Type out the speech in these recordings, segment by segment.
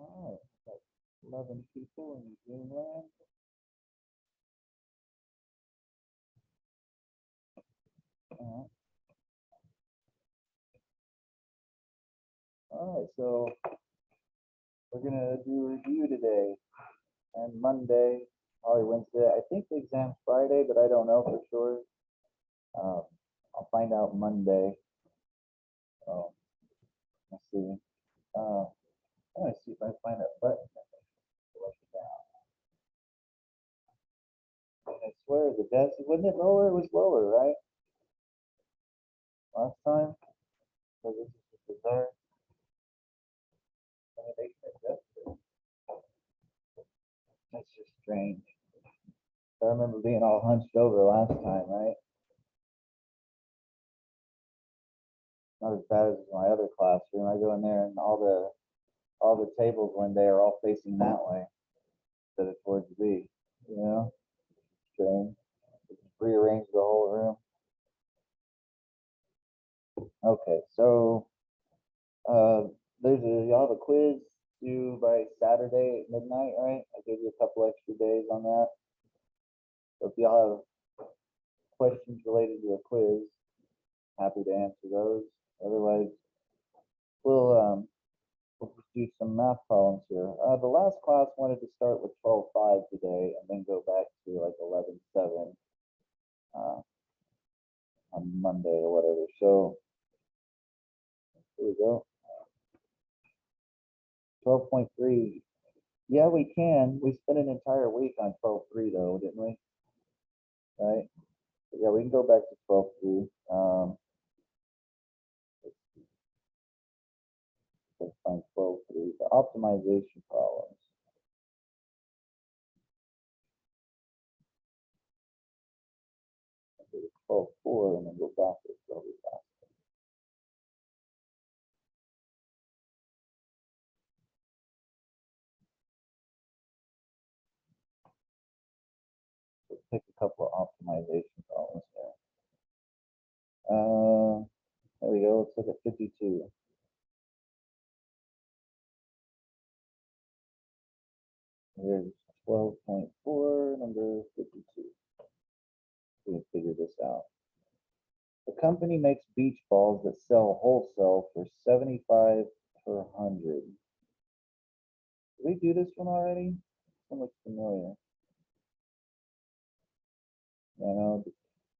All right, like 11 people in Zoom land. All right, so we're gonna do review today and Monday, probably Wednesday. I think the exam's Friday, but I don't know for sure. I'll find out Monday. So let's see. I'm gonna see if I find a button that makes it down. I swear the desk wasn't it lower? It was lower, right? Last time. So this is just bizarre. I mean, they can adjust it. That's just strange. I remember being all hunched over last time, right? Not as bad as my other classroom. I go in there and all the tables one day are all facing that way instead of towards me. You know, strange. Rearrange the whole room. Okay, so y'all have a quiz due by Saturday at midnight, right? I gave you a couple extra days on that. So if y'all have questions related to a quiz, happy to answer those. Otherwise, we'll just do some math problems here. The last class wanted to start with 12.5 today and then go back to like 11.7 on Monday or whatever. So here we go. 12.3. Yeah, we can. We spent an entire week on 12.3 though, didn't we? Right? So yeah, we can go back to 12.3. Let's find 12.3. The optimization problems. Do 12.4 and then go backwards. So pick a couple of optimization problems here. There we go. Let's look at 52. Here's 12.4, number 52. We can figure this out. The company makes beach balls that sell wholesale for 75 per 100. Did we do this one already? This one looks familiar. You know,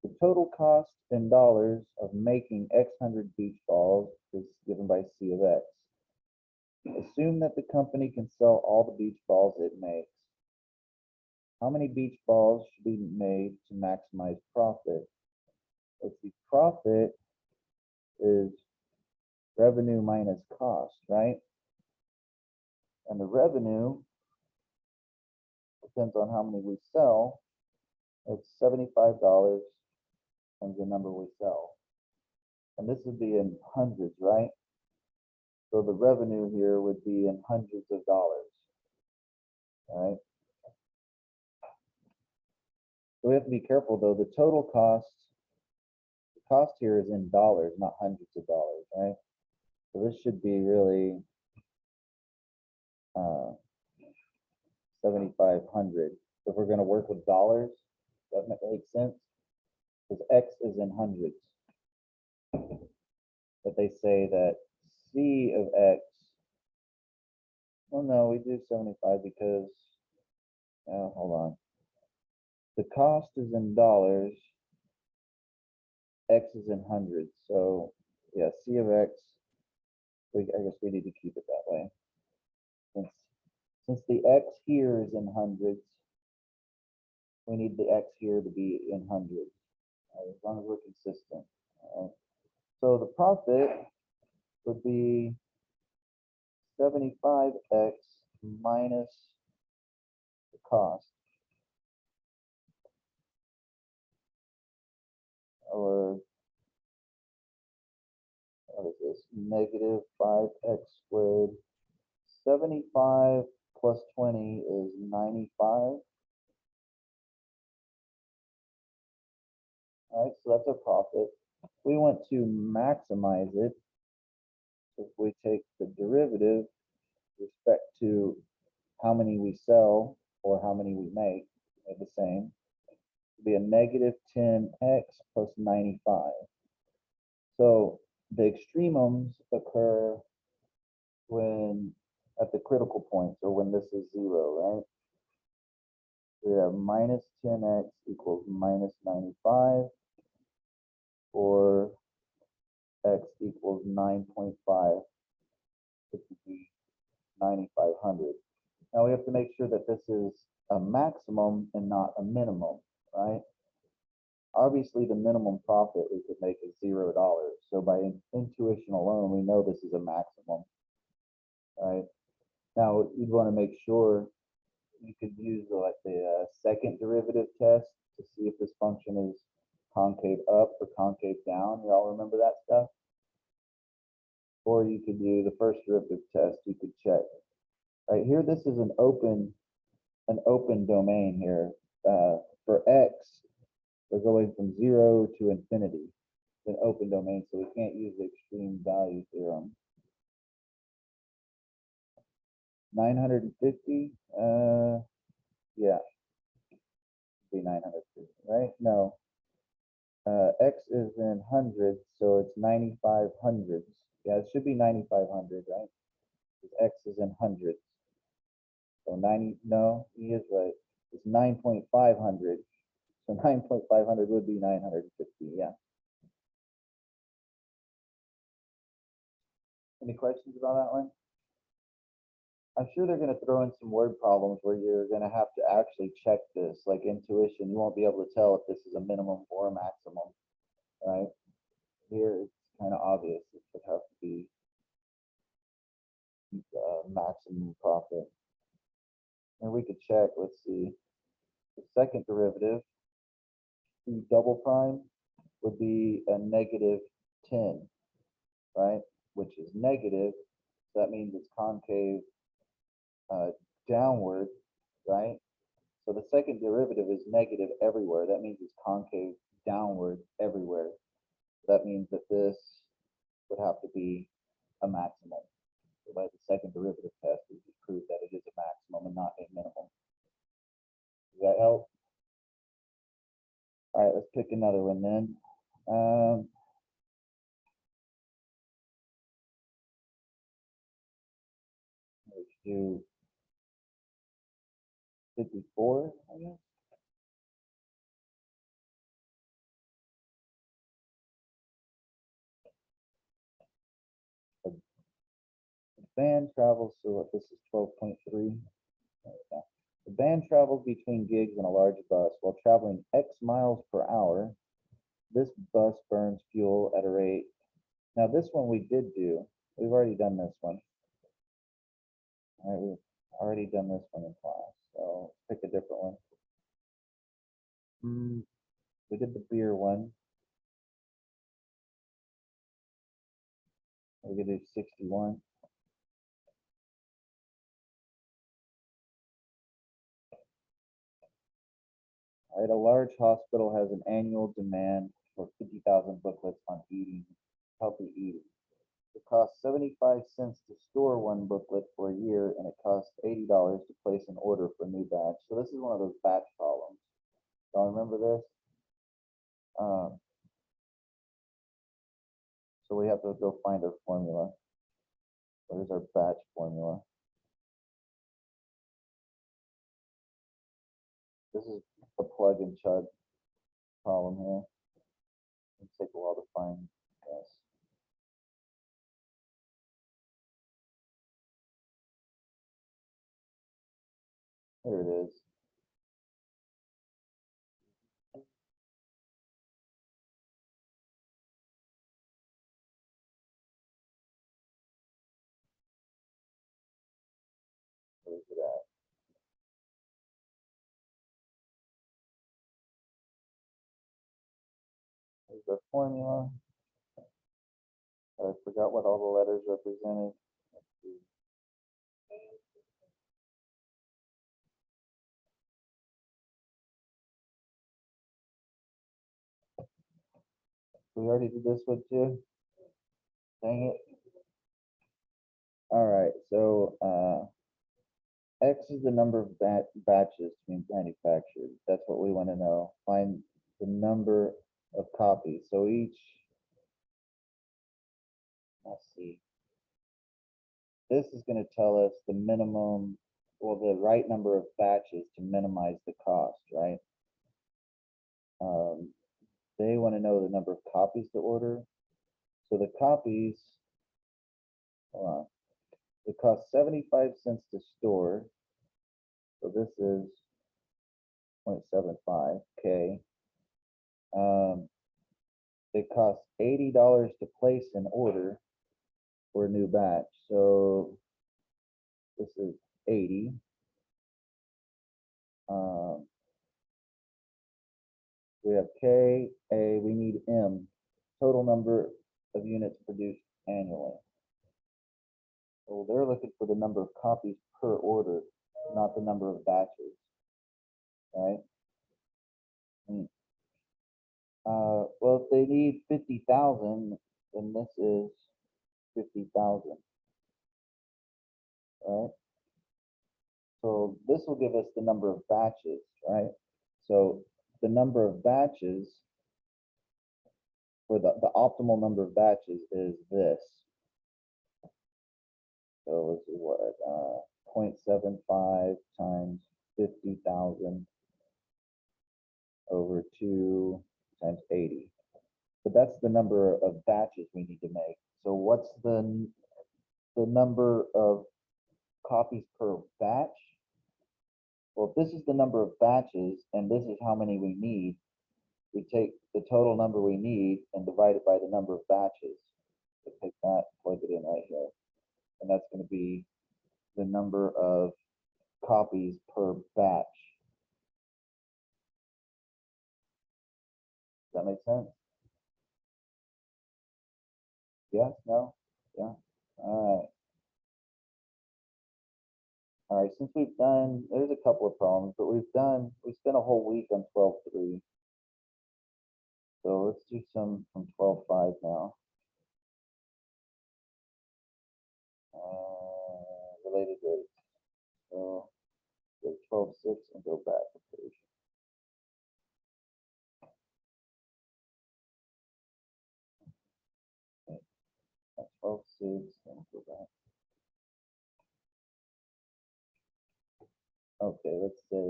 the total cost in dollars of making X hundred beach balls is given by C of X. Assume that the company can sell all the beach balls it makes. How many beach balls should be made to maximize profit? Let's see, profit is revenue minus cost, right? And the revenue depends on how many we sell. It's $75 times the number we sell. And this would be in hundreds, right? So the revenue here would be in hundreds of dollars, right? So we have to be careful though. The total cost here is in dollars, not hundreds of dollars, right? So this should be really 7,500. If we're going to work with dollars, that makes sense because X is in hundreds. But they say that C of X, well, no, we do 75 because, hold on. The cost is in dollars, X is in hundreds. So yeah, C of X, I guess we need to keep it that way. Since the X here is in hundreds, we need the X here to be in hundreds, as long as we're consistent. So the profit would be 75X minus the cost, or what is this? Negative 5X squared. 75 plus 20 is 95. All right, so that's a profit. We want to maximize it. If we take the derivative respect to how many we sell or how many we make, they're the same. It'll be a negative 10x plus 95. So the extremums occur when at the critical points or when this is 0, right? We have minus 10x equals minus 95, or x equals 9.5, which would be 9,500. Now we have to make sure that this is a maximum and not a minimum, right? Obviously, the minimum profit we could make is $0. So by intuition alone, we know this is a maximum, right? Now you'd want to make sure you could use the second derivative test to see if this function is concave up or concave down. You all remember that stuff? Or you could do the first derivative test. You could check. Right here, this is an open domain here. For x, we're going from 0 to infinity. It's an open domain, so we can't use the extreme value theorem. 950, yeah, be 950, right? No, x is in hundreds, so it's 95 hundreds. Yeah, it should be 9,500, right? Because x is in hundreds. So 90, no, he is right. It's 9,500. So 9,500 would be 950, yeah. Any questions about that one? I'm sure they're going to throw in some word problems where you're going to have to actually check this, like intuition. You won't be able to tell if this is a minimum or a maximum, right? Here, it's kind of obvious. It would have to be maximum profit. And we could check, let's see. The second derivative, the double prime, would be a negative 10, right? Which is negative. So that means it's concave downward, right? So the second derivative is negative everywhere. That means it's concave downward everywhere. That means that this would have to be a maximum. So by the second derivative test, we just prove that it is a maximum and not a minimum. Does that help? All right, let's pick another one then. Let's do 54, I guess. The band travels, so this is 12.3. The band travels between gigs in a large bus. While traveling X miles per hour, this bus burns fuel at a rate. Now this one we did do. We've already done this one. All right, we've already done this one in class. So let's pick a different one. We did the beer one. We're gonna do 61. All right, a large hospital has an annual demand for 50,000 booklets on eating, healthy eating. It costs 75 cents to store one booklet for a year, and it costs $80 to place an order for a new batch. So this is one of those batch problems. Y'all remember this? So we have to go find our formula. Where's our batch formula? This is a plug and chug problem here. It'll take a while to find this. Here it is. Where's it at? Here's our formula. I forgot what all the letters represented. Let's see. We already did this one too. Dang it. All right. right, so X is the number of batches to be manufactured. That's what we want to know. Find the number of copies. So each, let's see, this is going to tell us the minimum, well, the right number of batches to minimize the cost, right? They want to know the number of copies to order. So the copies, hold on, it costs 75 cents to store. So this is 0.75 K. It costs $80 to place an order for a new batch. So this is 80. We have K, A, we need M, total number of units produced annually. So they're looking for the number of copies per order, not the number of batches, right? Well, if they need 50,000, then this is 50,000, right? So this will give us the number of batches, right? So the number of batches, for the optimal number of batches is this. So let's see what, 0.75 times 50,000 over 2 times 80. But that's the number of batches we need to make. So what's the number of copies per batch? Well, if this is the number of batches and this is how many we need, we take the total number we need and divide it by the number of batches. So take that, plug it in right here. And that's going to be the number of copies per batch. Does that make sense? Yes, no? Yeah. All right, since we've done, there's a couple of problems, but we spent a whole week on 12.3. So let's do some from 12.5 now. Related rates. So go 12.6 and go back a page. Okay, 12.6 and go back. Okay, let's say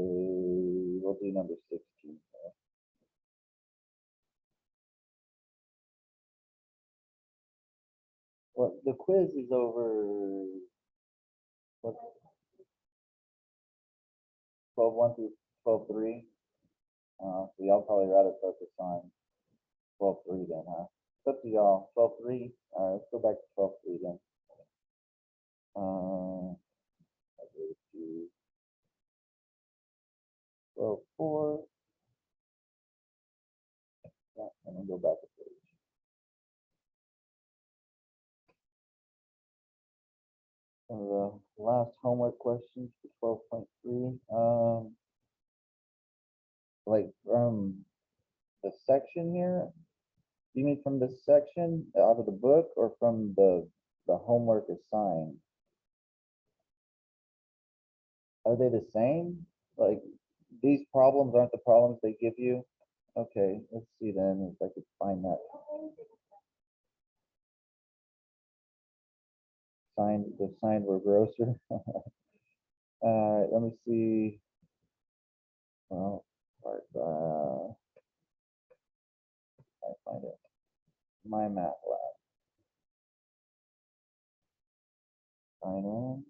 we'll do number 16. Well, the quiz is over what, 12.1 through 12.3. So y'all probably rather focus on 12.3 then, huh? It's up to y'all. 12.3. All right, let's go back to 12.3 then. I'll go to 12.4. Yeah, and then go back a page. The last homework questions for 12.3. Like from the section here, you mean from this section out of the book or from the homework assigned? Are they the same? Like these problems aren't the problems they give you? Okay, let's see then if I could find that. The signed were grosser. All right, let me see. Well, I find it. My math lab. Sign in.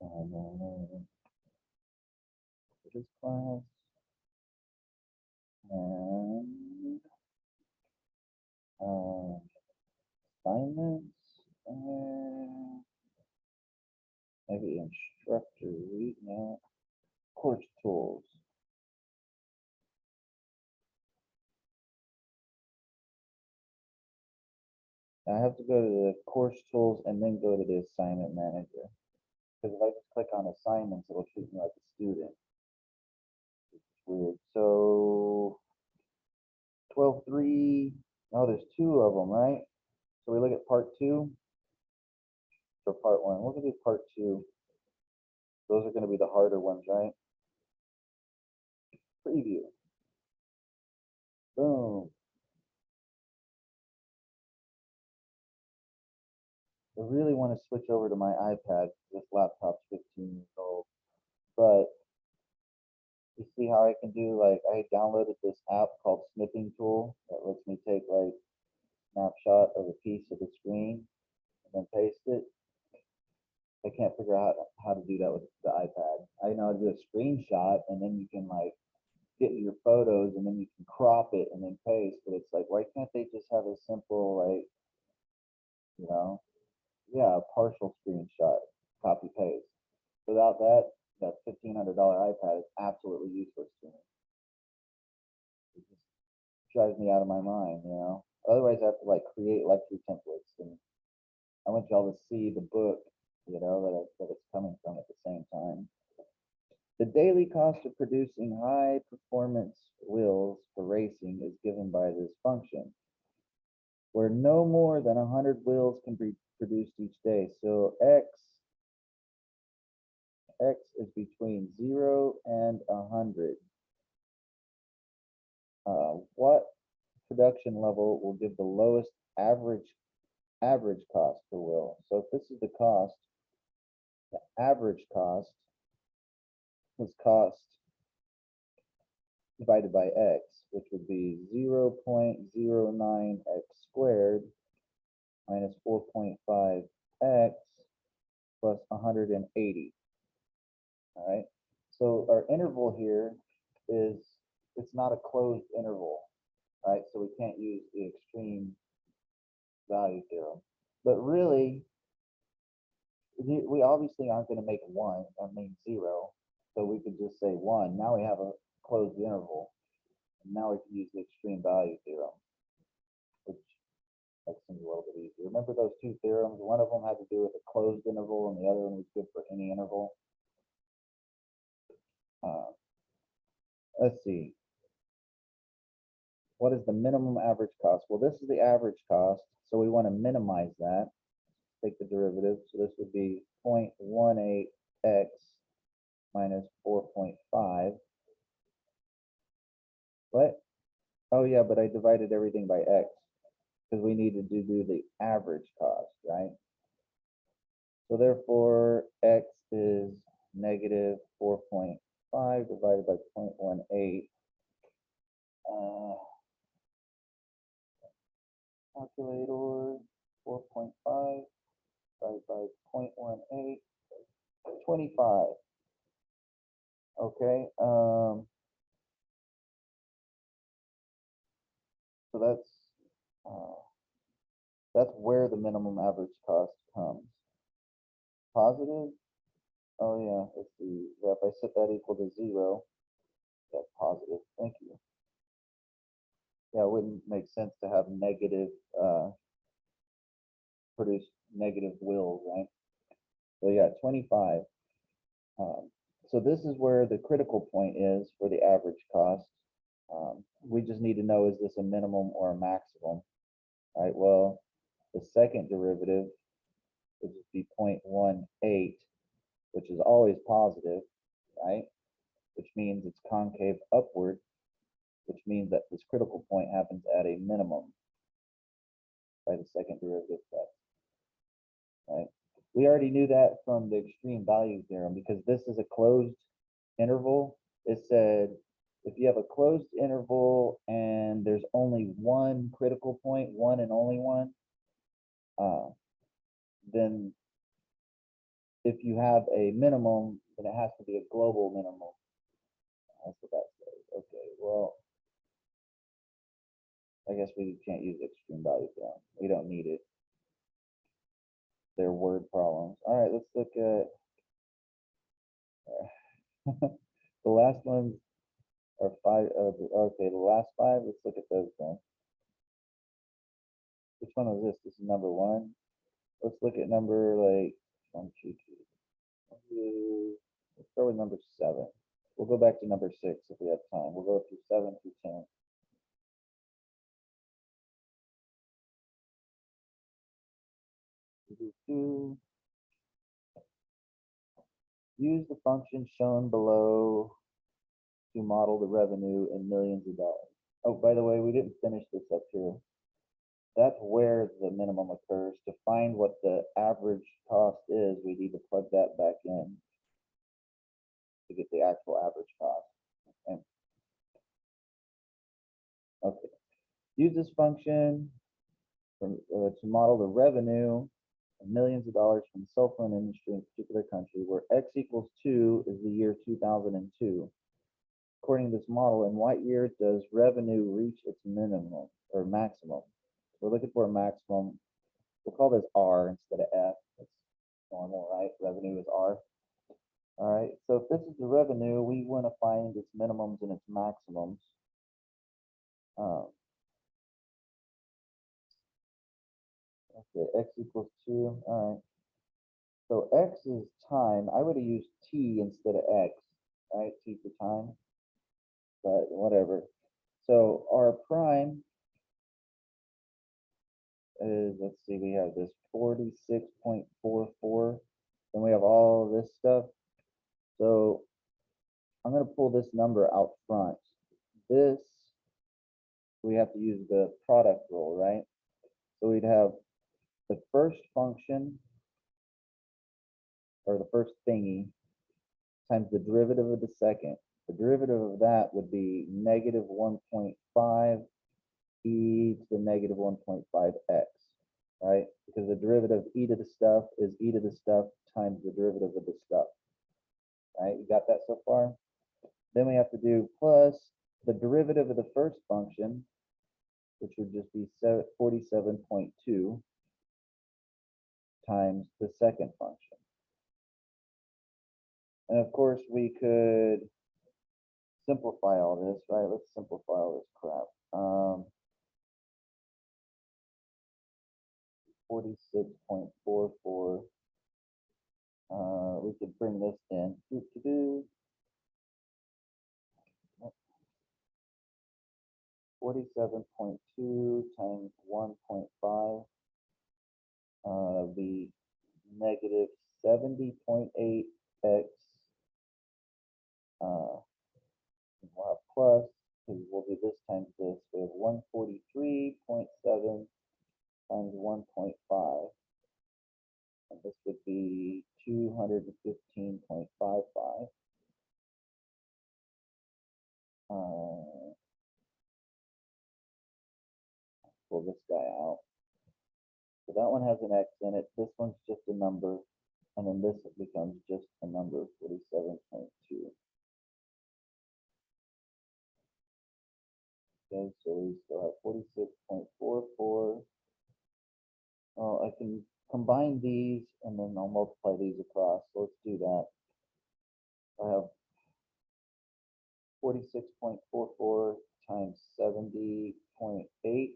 And then this class. And assignments. Maybe instructor read now. Course tools. I have to go to the course tools and then go to the assignment manager. Because if I just click on assignments, it'll treat me like a student. It's weird. So Well, three, oh, there's two of them, right? So we look at part two or part one. We're gonna do part two. Those are gonna be the harder ones, right? Preview. Boom. I really want to switch over to my iPad. This laptop's 15 years old. But you see how I can do, like, I downloaded this app called Snipping Tool that lets me take like snapshot of a piece of the screen and then paste it. I can't figure out how to do that with the iPad. I know how to do a screenshot and then you can like get your photos and then you can crop it and then paste, but it's like, why can't they just have a simple, like, you know, yeah, a partial screenshot, copy paste. Without that, that $1,500 iPad is absolutely useless to me. It just drives me out of my mind, you know. Otherwise, I have to like create lecture templates, and I want y'all to see the book, you know, that it's coming from at the same time. The daily cost of producing high performance wheels for racing is given by this function, where no more than 100 wheels can be produced each day. So X is between 0 and 100. What production level will give the lowest average cost per wheel? So if this is the cost, the average cost was cost divided by X, which would be 0.09 X squared minus 4.5 X plus 180. All right. So our interval here is, it's not a closed interval, right? So we can't use the extreme value theorem. But really, we obviously aren't going to make one, I mean 0. So we could just say 1. Now we have a closed interval. And now we can use the extreme value theorem, which makes things a little bit easier. Remember those two theorems? One of them had to do with a closed interval and the other one was good for any interval. Let's see. What is the minimum average cost? Well, this is the average cost, so we want to minimize that. Take the derivative. So this would be 0.18x minus 4.5. What? Oh yeah, but I divided everything by x because we needed to do the average cost, right? So therefore, x is negative 4.5 divided by 0.18. Calculator, 4.5 divided by 0.18, 25. Okay. So that's where the minimum average cost comes. Positive. Oh yeah. Let's see. Yeah, if I set that equal to 0, that's positive. Thank you. Yeah, it wouldn't make sense to have negative, produce negative wheels, right? So yeah, 25. So this is where the critical point is for the average cost. We just need to know, is this a minimum or a maximum? All right, well, the second derivative would just be 0.18, which is always positive, right? Which means it's concave upward, which means that this critical point happens at a minimum by the second derivative step, right? We already knew that from the extreme value theorem because this is a closed interval. It said if you have a closed interval and there's only one critical point, one and only one, then if you have a minimum, then it has to be a global minimum. That's what that says. Okay, well, I guess we can't use extreme value theorem. We don't need it. They're word problems. All right, let's look at the last ones are 5. Okay, the last 5. Let's look at those then. Which one was this? This is number 1. Let's look at number like 1, 2, 3. Let's start with number 7. We'll go back to number 6 if we have time. We'll go through 7 through 10. Use the function shown below to model the revenue in millions of dollars. Oh, by the way, we didn't finish this up here. That's where the minimum occurs. To find what the average cost is, we need to plug that back in to get the actual average cost. Okay. Okay. Use this function to model the revenue of millions of dollars from the cell phone industry in a particular country, where X equals 2 is the year 2002. According to this model, in what year does revenue reach its minimum or maximum? We're looking for a maximum. We'll call this R instead of F. That's normal, right? Revenue is R. All right, so if this is the revenue, we want to find its minimums and its maximums. Okay, X equals 2. All right. So X is time. I would have used T instead of X, right? T for time, but whatever. So our prime is, let's see, we have this 46.44. Then we have all this stuff. So I'm going to pull this number out front. This, we have to use the product rule, right? So we'd have the first function, or the first thingy, times the derivative of the second. The derivative of that would be negative 1.5 e to the negative 1.5x, right? Because the derivative of e to the stuff is e to the stuff times the derivative of the stuff, right? You got that so far? Then we have to do plus the derivative of the first function, which would just be 47.2 times the second function. And of course, we could simplify all this, right? Let's simplify all this crap. 46.44. We could bring this in. 47.2 times 1.5. Be negative 70.8x. We'll have plus, because we'll do this times this. We have 143.7 times 1.5. And this would be 215.55. Pull this guy out. So that one has an X in it. This one's just a number. And then this becomes just a number, 47.2. Okay, so we still have 46.44. Well, I can combine these and then I'll multiply these across. So let's do that. I have 46.44 times 70.8.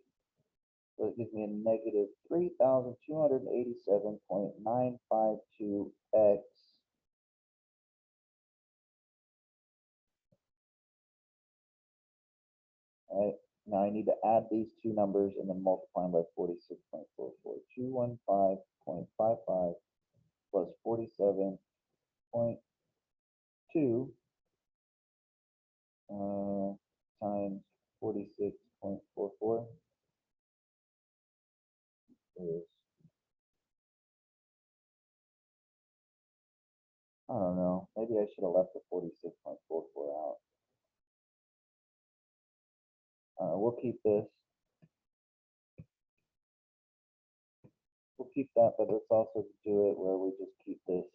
So it gives me a negative 3,287.952x. All right, now I need to add these two numbers and then multiply them by 46.44. 215.55 plus 47.2 times 46.44 is, I don't know, maybe I should have left the 46.44 out. We'll keep this. We'll keep that, but let's also do it where we just keep this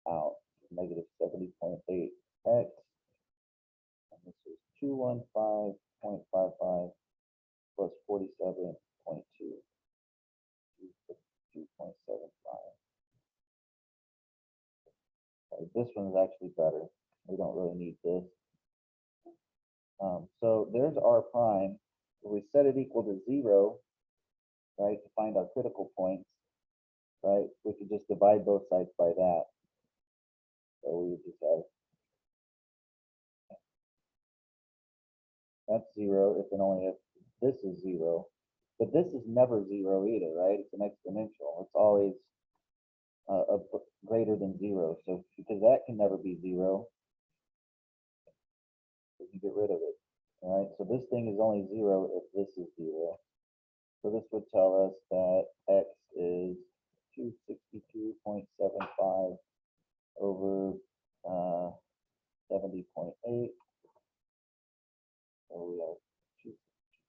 out. Negative 70.8x. And this is 215.55 plus 47.2. 2.75. This one is actually better. We don't really need this. So there's our prime. If we set it equal to 0, right, to find our critical points, right, we could just divide both sides by that. So we would just have that's 0 if and only if this is 0. But this is never zero either, right? It's an exponential. It's always greater than zero. So because that can never be zero, we can get rid of it. All right. So this thing is only zero if this is zero. So this would tell us that x is 262.75 over 70.8. So we have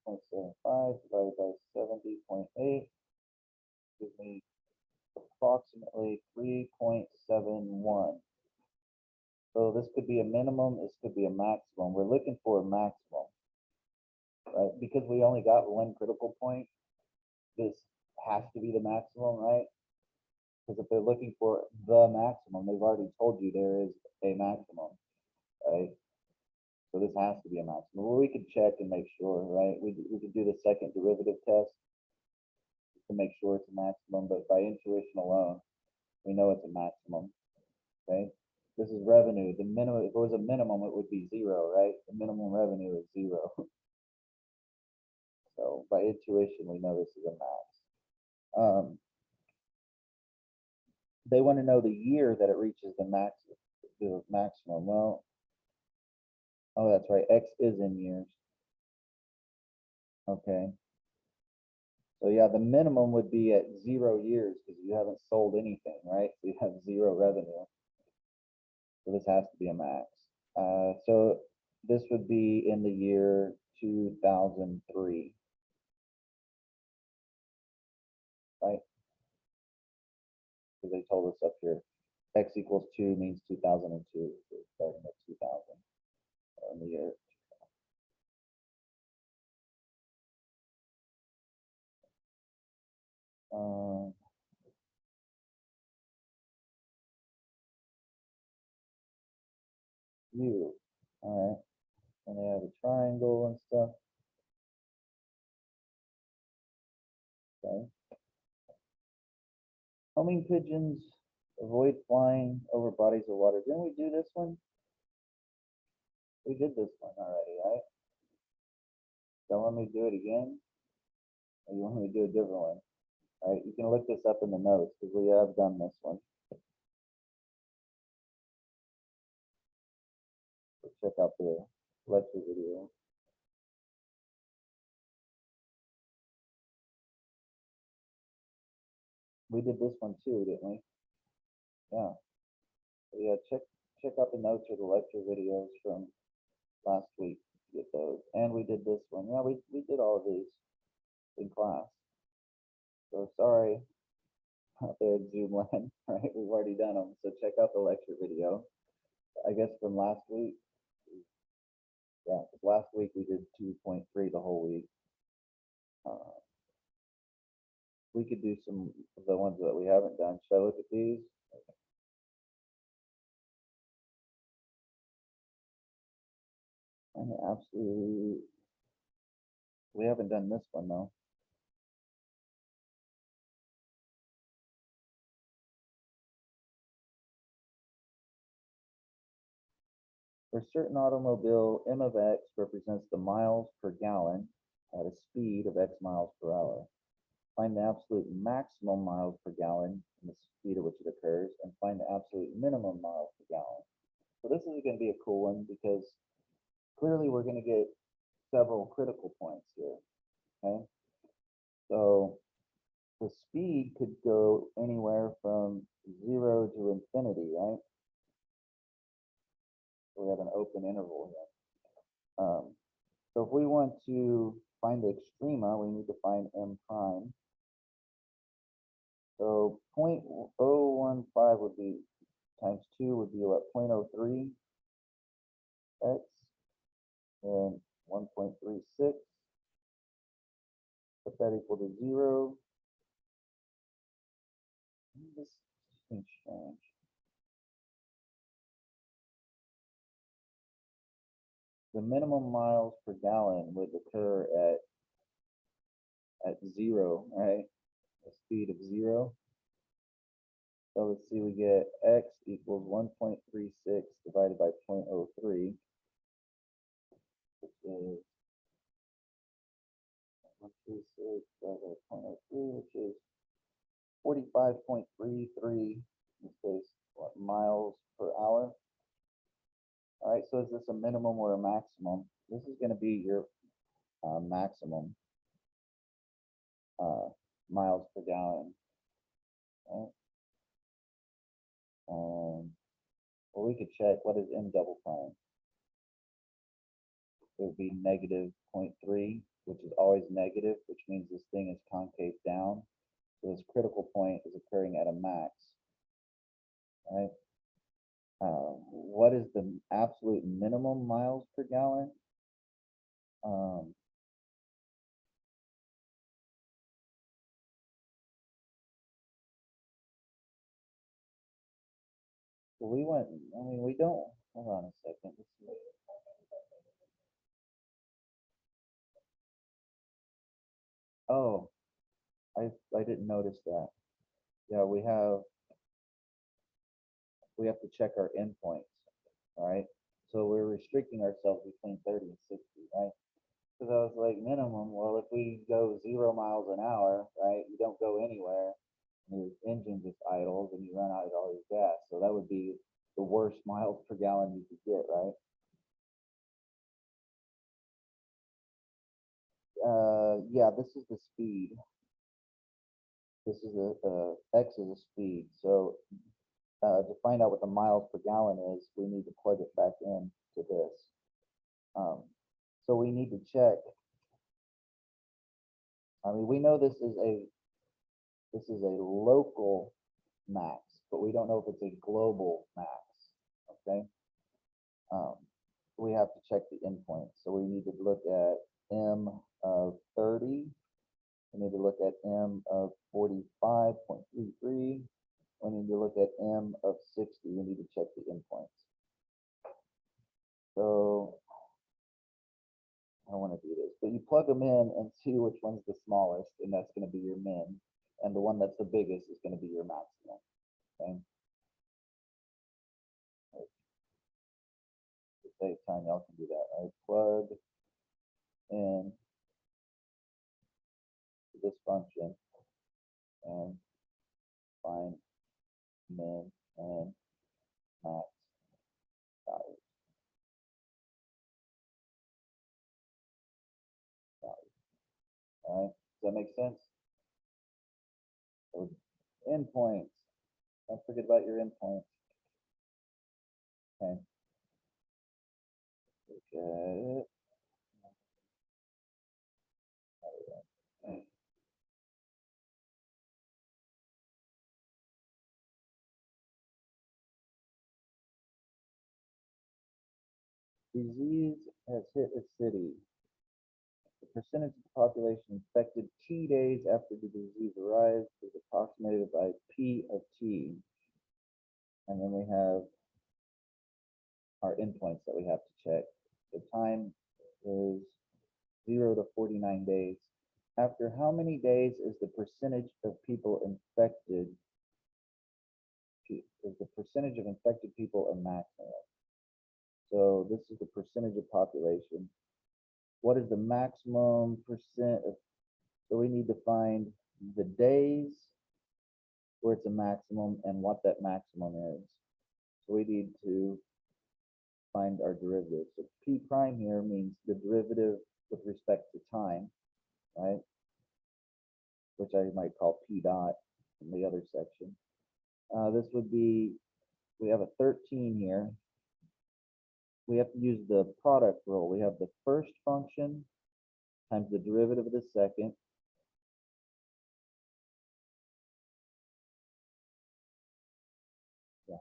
2.75 divided by 70.8 gives me approximately 3.71. So this could be a minimum, this could be a maximum. We're looking for a maximum, right? Because we only got one critical point, this has to be the maximum, right? Because if they're looking for the maximum, they've already told you there is a maximum, right? So this has to be a maximum. Well, we could check and make sure, right? We could do the second derivative test to make sure it's a maximum, but by intuition alone, we know it's a maximum, okay? This is revenue. The minimum, if it was a minimum, it would be zero, right? The minimum revenue is zero. So by intuition, we know this is a max. They want to know the year that it reaches the maximum. Well, oh, that's right. X is in years. Okay. So yeah, the minimum would be at 0 years because you haven't sold anything, right? So you have zero revenue. So this has to be a max. So this would be in the year 2003, right? Because they told us up here, x equals 2 means 2002. So starting at 2000 in the year. U. All right. And they have a triangle and stuff. Okay. Homing pigeons avoid flying over bodies of water. Didn't we do this one? We did this one already, right? Don't want me to do it again? Or you want me to do a different one? All right, you can look this up in the notes because we have done this one. So check out the lecture video. We did this one too, didn't we? Yeah. So yeah, check out the notes or the lecture videos from last week to get those. And we did this one. Yeah, we did all of these in class. So sorry out there at Zoom land, right? We've already done them. So check out the lecture video. I guess from last week. Yeah, because last week we did 2.3 the whole week. We could do some of the ones that we haven't done. Should I look at these? And absolutely, we haven't done this one though. For a certain automobile, M of X represents the miles per gallon at a speed of X miles per hour. Find the absolute maximum miles per gallon and the speed at which it occurs, and find the absolute minimum miles per gallon. So this is going to be a cool one because clearly we're going to get several critical points here, okay? So the speed could go anywhere from 0 to infinity, right? So we have an open interval here. So if we want to find the extrema, we need to find m prime. So 0.015 would be times 2 would be what, 0.03 x, and 1.36. Put that equal to 0. This can change. The minimum miles per gallon would occur at 0, right? A speed of 0. So let's see, we get x equals 1.36 divided by 0.03, which is 0.36, 0.03, which is 45.33, in this case, what, miles per hour. All right, so is this a minimum or a maximum? This is going to be your maximum miles per gallon. Right? Well, we could check what is M double prime. It would be negative 0.3, which is always negative, which means this thing is concave down. So this critical point is occurring at a max. Right? What is the absolute minimum miles per gallon? So we went, I mean, we don't, hold on a second. Let's see. Oh, I didn't notice that. Yeah, we have to check our endpoints, all right? So we're restricting ourselves between 30 and 60, right? Because I was like, minimum, well, if we go 0 miles an hour, right, you don't go anywhere, and your engine just idles and you run out of all your gas. So that would be the worst miles per gallon you could get, right? Yeah, this is the speed. This is X is a speed. So to find out what the miles per gallon is, we need to plug it back in to this. So we need to check. I mean, we know this is a local max, but we don't know if it's a global max. Okay. We have to check the endpoint. So we need to look at M of 30. We need to look at M of 45.33. We need to look at M of 60. We need to check the endpoints. So I don't want to do this, but you plug them in and see which one's the smallest, and that's going to be your min. And the one that's the biggest is going to be your maximum. Okay. To save time, y'all can do that. Right? Plug in this function and find min and max value. All right, does that make sense? So endpoints. Don't forget about your endpoints. Okay. Look at it. Okay. Disease has hit a city. The percentage of the population infected T days after the disease arrives is approximated by P of T. And then we have our endpoints that we have to check. The time is 0 to 49 days. After how many days is the percentage of people infected? Is the percentage of infected people a maximum? So this is the percentage of population. What is the maximum percent of, so we need to find the days where it's a maximum and what that maximum is. So we need to find our derivative. So P prime here means the derivative with respect to time, right? Which I might call P dot in the other section. This would be, we have a 13 here. We have to use the product rule. We have the first function times the derivative of the second. Yeah.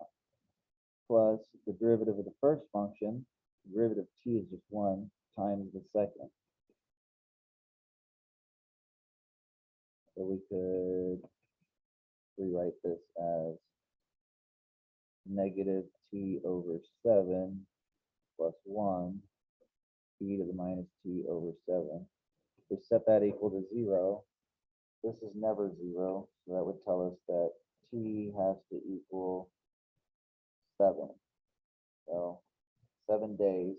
Plus the derivative of the first function. The derivative of t is just 1 times the second. So we could rewrite this as negative t over 7 plus 1 e to the minus t over 7. We set that equal to 0. This is never 0, so that would tell us that t has to equal 7. So 7 days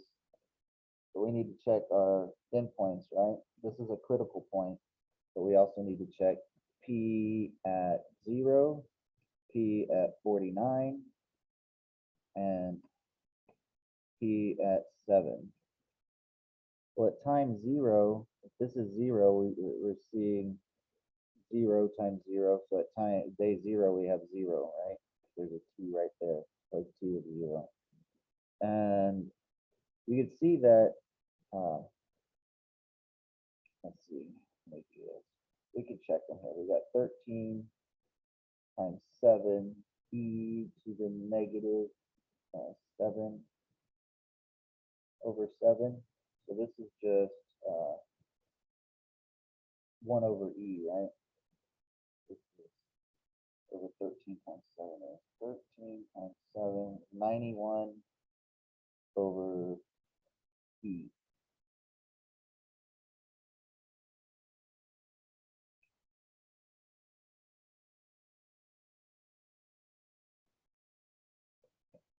but we need to check our endpoints, right? This is a critical point, but we also need to check P at 0, P at 49, and P at 7. Well, at time 0, if this is 0, we're seeing 0 times 0. So at day 0, we have 0, right? There's a T right there, like T is 0. And you can see that, let's see, make this. We can check them here. We got 13 times 7 e to the negative 7 over 7. So this is just 1 over e, right? This is over 13 times 7 is 13 times 7, 91 over e.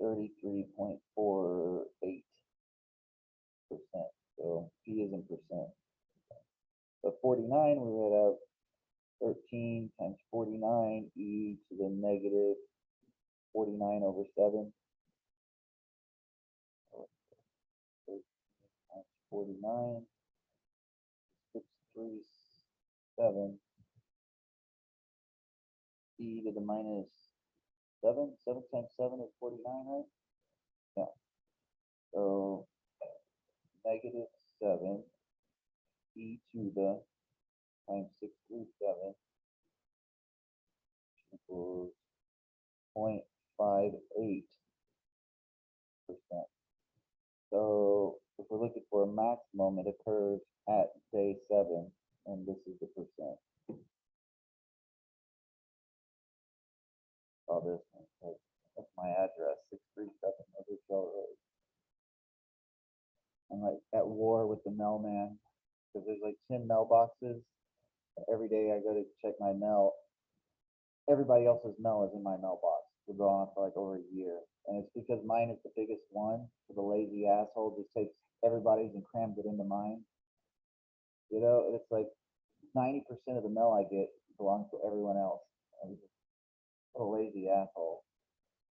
.48%. So P is in percent. So 49, we would have 13 times 49 e to the negative 49 over 7. 13 times 49, 637 e to the minus 7. 7 times 7 is 49, right? Yeah. So negative 7 e to the times 637 equals 0.58%. So if we're looking for a maximum, it occurs at day 7, and this is the percent. Oh, this one. That's my address, 637 Overshell Road. I'm like at war with the mailman because there's like 10 mailboxes. Every day I go to check my mail. Everybody else's mail is in my mailbox. It's been on for like over a year. And it's because mine is the biggest one. So the lazy asshole just takes everybody's and crams it into mine. You know, it's like 90% of the mail I get belongs to everyone else. And just, what a lazy asshole.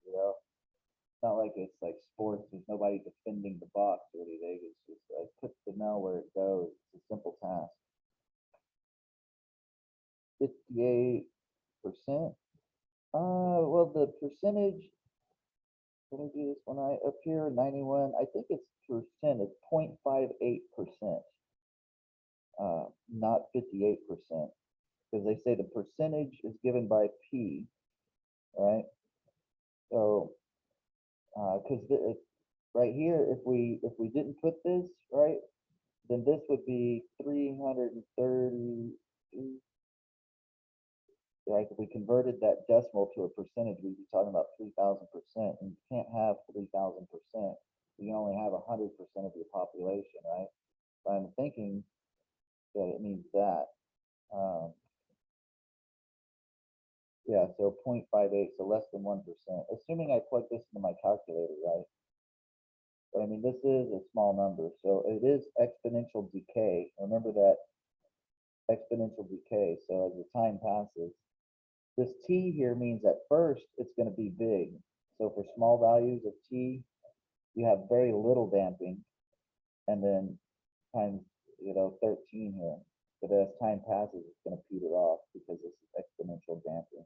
You know? It's not like it's like sports. There's nobody defending the box or anything. It's just like put the mail where it goes. It's a simple task. 58%. Well, the percentage, let me do this one right up here, 91. I think it's percent. It's 0.58%, not 58%, because they say the percentage is given by P, right? So, because right here, if we didn't put this right, then this would be 330. Right, if we converted that decimal to a percentage, we'd be talking about 3,000%, and you can't have 3,000%. You can only have 100% of your population, right? So I'm thinking that it means that. Yeah, so 0.58, so less than 1%, assuming I plug this into my calculator, right? But I mean, this is a small number, so it is exponential decay. Remember that exponential decay. So as the time passes, this T here means at first it's going to be big. So for small values of T, you have very little damping, and then times 13 here. But as time passes, it's going to peter off because this is exponential damping.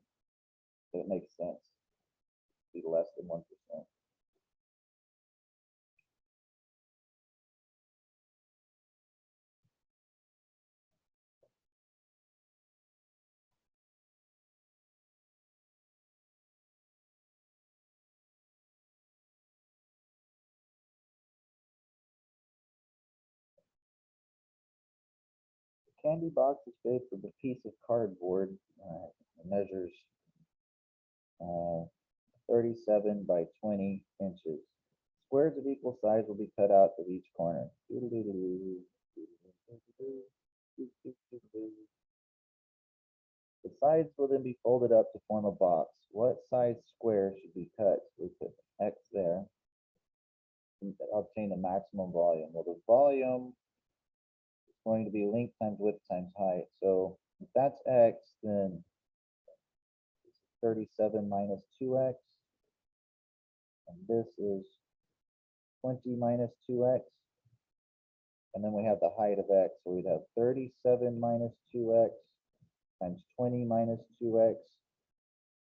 So it makes sense to be less than 1%. The candy box is made from a piece of cardboard. It measures 37 by 20 inches. Squares of equal size will be cut out at each corner. The sides will then be folded up to form a box. What size square should be cut? We put X there. to obtain the maximum volume. Well, the volume is going to be length times width times height. So if that's x, then 37 minus 2x, and this is 20 minus 2x, and then we have the height of x, so we'd have 37 minus 2x times 20 minus 2x,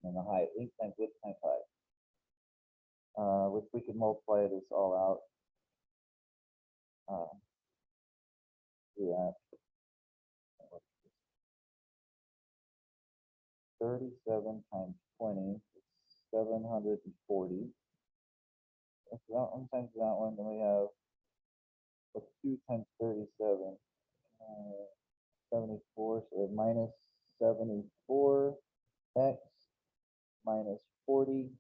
and the height, length times width times height, which we could multiply this all out. Do that. 37 times 20 is 740. That's that one times that one, then we have 2 times 37, 74, so minus 74x minus 40x,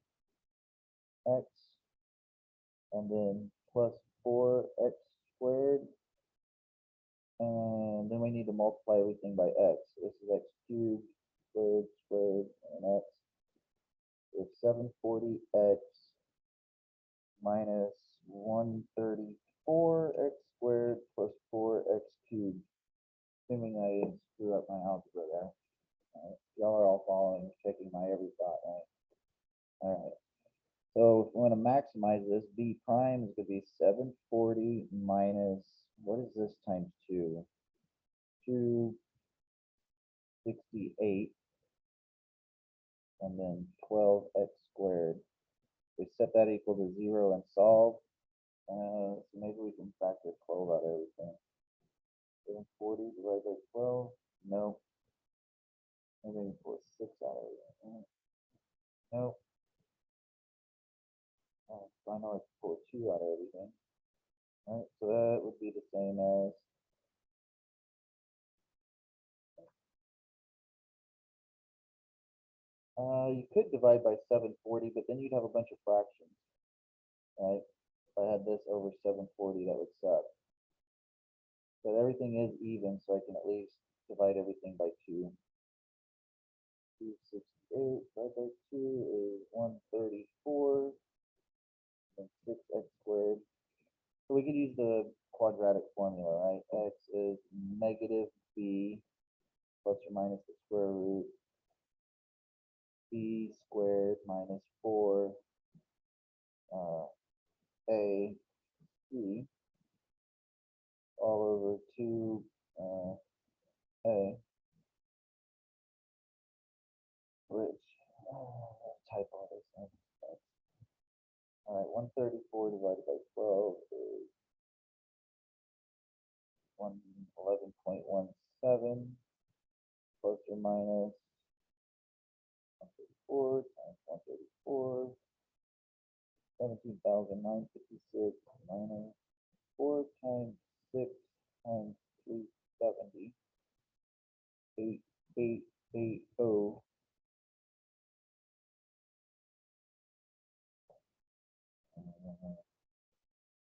and then plus 4x squared, and then we need to multiply everything by x. This is x cubed, squared, and x. So 740x minus 134x squared plus 4x cubed. Assuming I didn't screw up my algebra there. Y'all are all following, checking my every thought, right? All right. So if we want to maximize this, b prime is going to be 740 minus, what is this times 2? 268, and then 12x squared. We set that equal to 0 and solve. So maybe we can factor 12 out of everything. 740 divided by 12. No. Maybe we can pull 6 out of everything. No. So I know I can pull 2 out of everything. All right, so that would be the same as you could divide by 740, but then you'd have a bunch of fractions, right? If I had this over 740, that would suck. But everything is even, so I can at least divide everything by 2. 268 divided by 2 is 134, and 6x squared. So we could use the quadratic formula, right? X is negative b plus or minus the square root b squared minus 4 a c all over 2 a, which type all this in. All right, 134 divided by 12 is 111.17 plus or minus 134 times 134, 17,956 minus 4 times 6 times 370, 8880.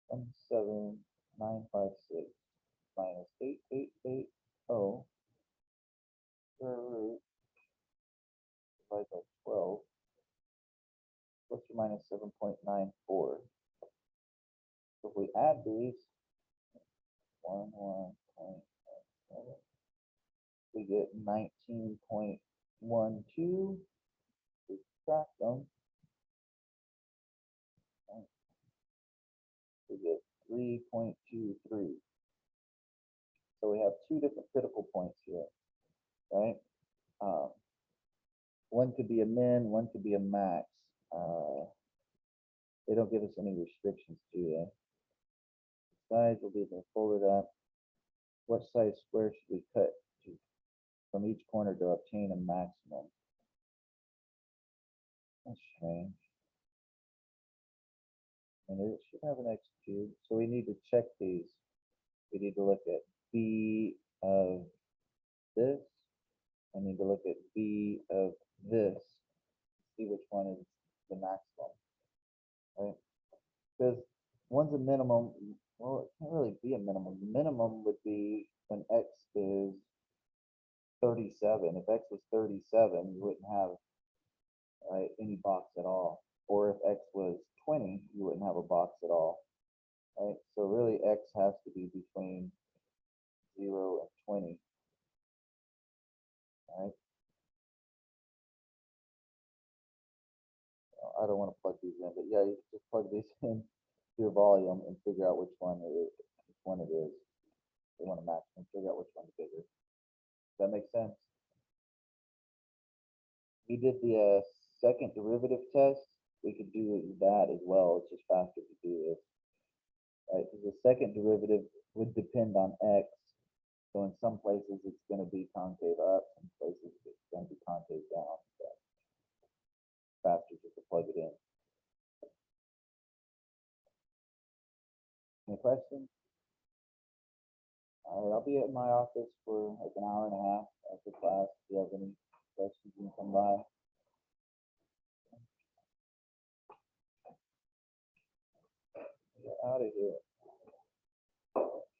17956 minus 8880 square root divided by 12 plus or minus 7.94. So if we add these, 11.17, we get 19.12. We subtract them, we get 3.23. So we have two different critical points here, right? One could be a min, one could be a max. They don't give us any restrictions, do they? Size will be folded up. What size square should we cut from each corner to obtain a maximum? That's strange. And it should have an x cubed, so we need to check these. We need to look at b of this. I need to look at b of this. See which one is the maximum, right? Because one's a minimum. Well, it can't really be a minimum. The minimum would be when x is 37. If x was 37, you wouldn't have any box at all. Or if x was 20, you wouldn't have a box at all. right? So really X has to be between 0 and 20, right? I don't want to plug these in, but yeah, you can just plug these in to your volume and figure out which one it is. Which one it is. You want to match them, figure out which one's bigger. Does that make sense? We did the second derivative test. We could do that as well. It's just faster to do this, right? Because the second derivative would depend on X. So in some places it's going to be concave up, some places it's going to be concave down. So faster just to plug it in. Any questions? All right, I'll be at my office for like an hour and a half after class. If you have any questions, you can come by. Get out of here.